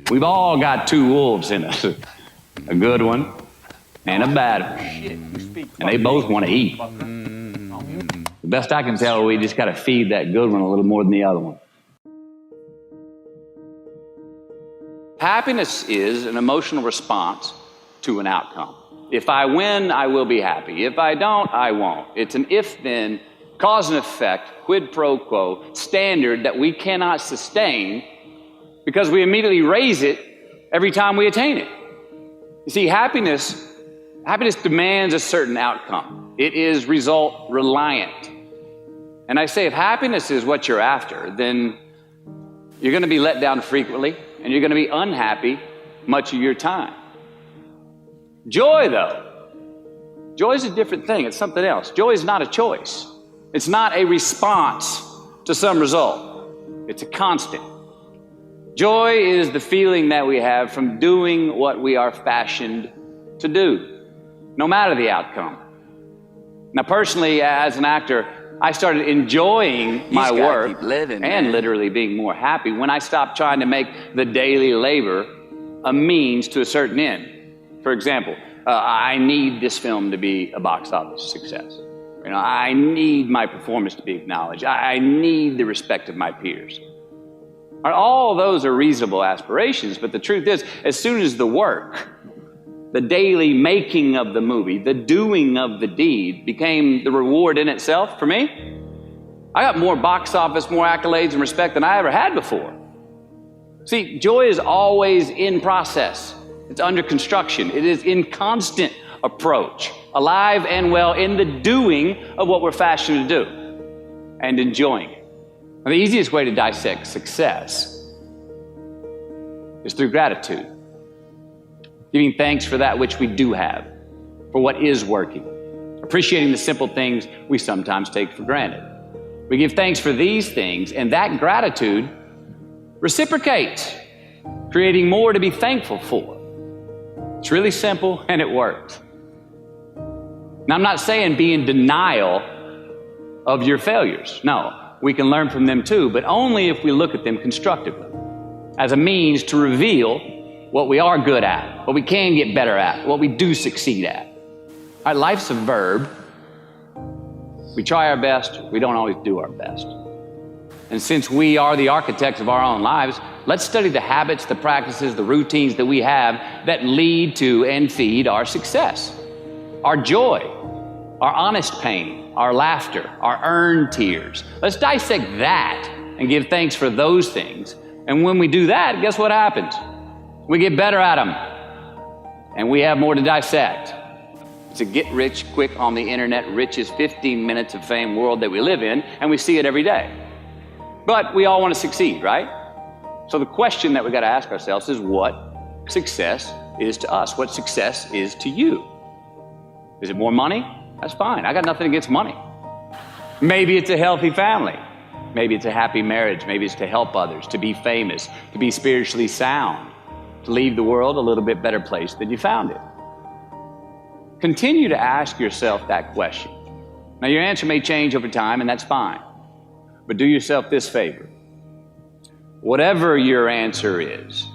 We've all got two wolves in us, a good one and a bad one, and they both want to eat. The best I can tell, we just got to feed that good one a little more than the other one. Happiness is an emotional response to an outcome. If I win, I will be happy. If I don't, I won't. It's an if-then, cause and effect, quid pro quo standard that we cannot sustain because we immediately raise it every time we attain it. You see, happiness demands a certain outcome. It is result reliant. And I say if happiness is what you're after, then you're going to be let down frequently and you're going to be unhappy much of your time. Joy, though, joy is a different thing. It's something else. Joy is not a choice. It's not a response to some result. It's a constant. Joy is the feeling that we have from doing what we are fashioned to do, no matter the outcome. Now, personally, as an actor, I started enjoying my work and literally being more happy when I stopped trying to make the daily labor a means to a certain end. For example, I need this film to be a box office success. I need my performance to be acknowledged. I need the respect of my peers. All those are reasonable aspirations, but the truth is, as soon as the work, the daily making of the movie, the doing of the deed became the reward in itself for me, I got more box office, more accolades and respect than I ever had before. See, joy is always in process. It's under construction. It is in constant approach, alive and well in the doing of what we're fashioned to do and enjoying it. Now, the easiest way to dissect success is through gratitude. Giving thanks for that which we do have, for what is working, appreciating the simple things we sometimes take for granted. We give thanks for these things, and that gratitude reciprocates, creating more to be thankful for. It's really simple, and it works. Now, I'm not saying be in denial of your failures. No, we can learn from them too, but only if we look at them constructively, as a means to reveal what we are good at, what we can get better at, what we do succeed at. All right, life's a verb. We try our best, we don't always do our best. And since we are the architects of our own lives, let's study the habits, the practices, the routines that we have that lead to and feed our success, our joy, our honest pain, our laughter, our earned tears. Let's dissect that and give thanks for those things. And when we do that, guess what happens? We get better at them, and we have more to dissect. It's a get-rich-quick on the internet, richest 15 minutes of fame world that we live in, and we see it every day. But we all want to succeed, right? So the question that we got to ask ourselves is what success is to us, what success is to you. Is it more money? That's fine. I got nothing against money. Maybe it's a healthy family. Maybe it's a happy marriage. Maybe it's to help others, to be famous, to be spiritually sound, to leave the world a little bit better place than you found it. Continue to ask yourself that question. Now, your answer may change over time, and that's fine. But do yourself this favor. Whatever your answer is,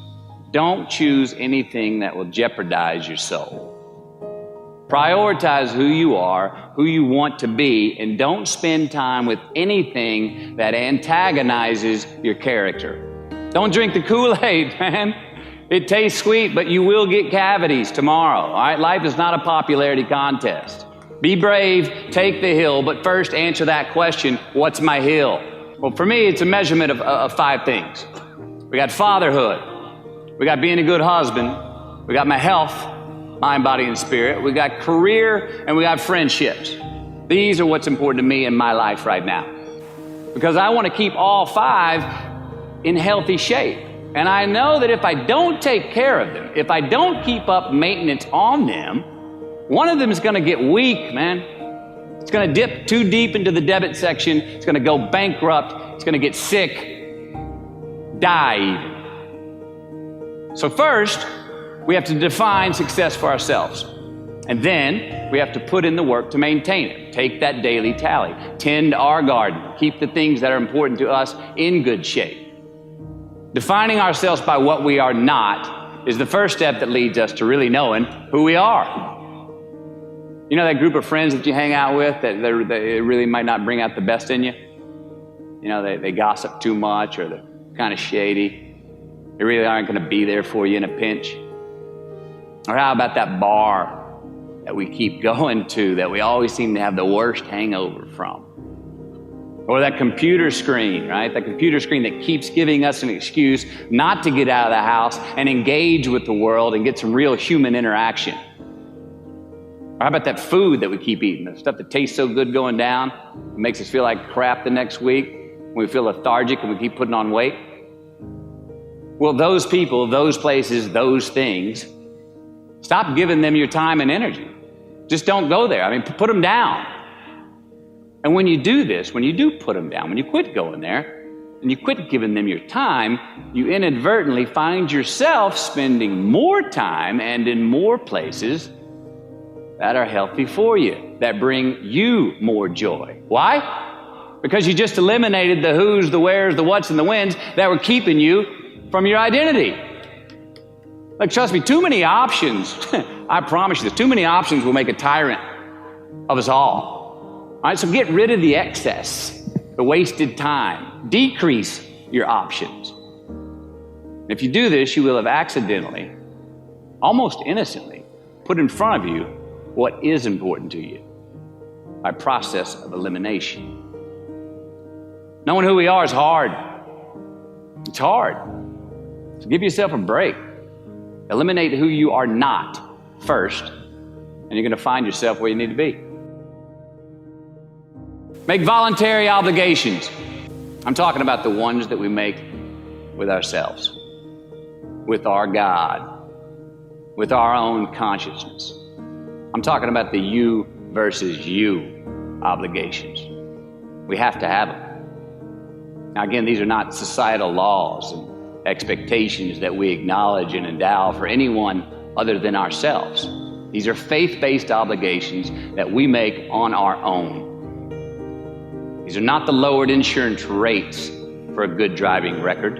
don't choose anything that will jeopardize your soul. Prioritize who you are, who you want to be, and don't spend time with anything that antagonizes your character. Don't drink the Kool-Aid, man. It tastes sweet, but you will get cavities tomorrow, all right? Life is not a popularity contest. Be brave, take the hill, but first answer that question, what's my hill? Well, for me, it's a measurement of 5 things. We got fatherhood. We got being a good husband. We got my health, mind, body, and spirit. We got career, and we got friendships. These are what's important to me in my life right now. Because I want to keep all 5 in healthy shape. And I know that if I don't take care of them, if I don't keep up maintenance on them, one of them is going to get weak, man. It's going to dip too deep into the debit section. It's going to go bankrupt. It's going to get sick, die even. So first, we have to define success for ourselves. And then we have to put in the work to maintain it. Take that daily tally. Tend our garden. Keep the things that are important to us in good shape. Defining ourselves by what we are not is the first step that leads us to really knowing who we are. You know that group of friends that you hang out with that they really might not bring out the best in you? You know, they gossip too much, or they're kind of shady. They really aren't going to be there for you in a pinch. Or how about that bar that we keep going to that we always seem to have the worst hangover from? Or that computer screen, right? That computer screen that keeps giving us an excuse not to get out of the house and engage with the world and get some real human interaction. Or how about that food that we keep eating, the stuff that tastes so good going down, it makes us feel like crap the next week, we feel lethargic and we keep putting on weight? Well, those people, those places, those things, stop giving them your time and energy. Just don't go there. I mean, put them down. And when you do this, when you do put them down, when you quit going there, and you quit giving them your time, you inadvertently find yourself spending more time and in more places that are healthy for you, that bring you more joy. Why? Because you just eliminated the who's, the where's, the what's, and the when's that were keeping you from your identity. Like, trust me, too many options, I promise you this, too many options will make a tyrant of us all. All right, so get rid of the excess, the wasted time. Decrease your options. If you do this, you will have accidentally, almost innocently, put in front of you what is important to you by process of elimination. Knowing who we are is hard. It's hard. So give yourself a break. Eliminate who you are not first, and you're going to find yourself where you need to be. Make voluntary obligations. I'm talking about the ones that we make with ourselves, with our God, with our own consciousness. I'm talking about the you versus you obligations. We have to have them. Now again, these are not societal laws and expectations that we acknowledge and endow for anyone other than ourselves. These are faith-based obligations that we make on our own. These are not the lowered insurance rates for a good driving record.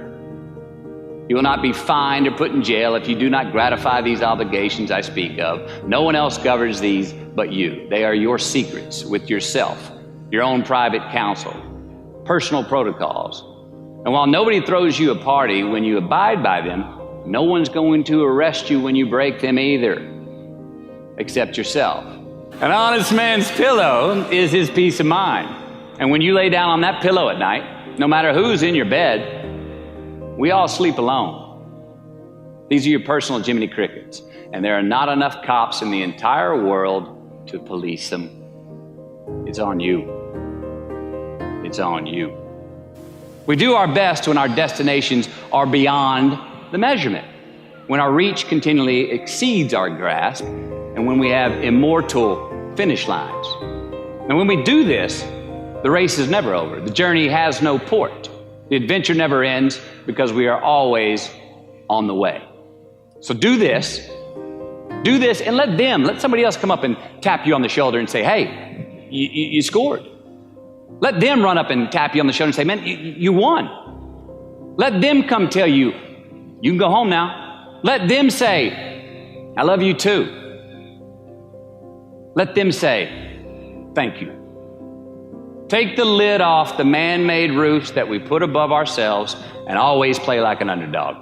You will not be fined or put in jail if you do not gratify these obligations I speak of. No one else governs these but you. They are your secrets with yourself, your own private counsel, personal protocols. And while nobody throws you a party when you abide by them, no one's going to arrest you when you break them either, except yourself. An honest man's pillow is his peace of mind. And when you lay down on that pillow at night, no matter who's in your bed, we all sleep alone. These are your personal Jiminy Crickets, and there are not enough cops in the entire world to police them. It's on you. It's on you. We do our best when our destinations are beyond the measurement, when our reach continually exceeds our grasp, and when we have immortal finish lines. And when we do this, the race is never over. The journey has no port. The adventure never ends because we are always on the way. So do this, and let somebody else come up and tap you on the shoulder and say, hey, you scored. Let them run up and tap you on the shoulder and say, man, you won. Let them come tell you, you can go home now. Let them say, I love you too. Let them say, thank you. Take the lid off the man-made roofs that we put above ourselves and always play like an underdog.